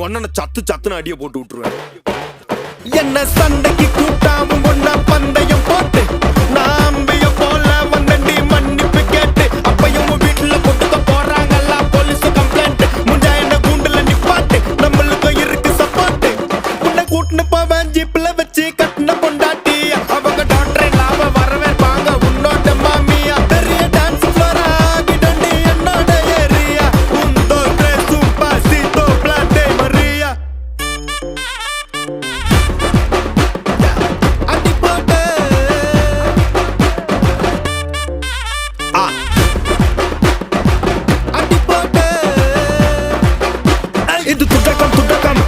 ஒன்ன சத்து சத்துன்னு அடிய போட்டு விட்டுருவேன். என்ன சண்டைக்கு கூட்டாம ஒன்ன பந்தயம் போட்டு நாம்பிய போல வந்தண்டி மன்னிப்பு கேட்டு அப்பயும் வீட்டுல கொட்டுக்க போறாங்கல்ல போலீஸ் கம்ப்ளைண்ட். முஞ்சா என்ன கூண்டுல நிப்பாட்டு நம்மளுக்கு இருக்கு சப்போர்ட். உன்னை கூட்டுன்னு போவேன் ஜீப்ல வச்சு கட்டின பொண்டாட்டி அவங்க டாக்டர் லாப வரவேற்பாங்க உன்னோட மாமியா. பெரிய டான்ஸ் ஃப்ளோரா கிடண்டி என்னோட ஏரியா உந்தோ ட்ரெஸும் பாசிதோ பிளாட்டே மரியா. இது துடக்கம் துடக்கம்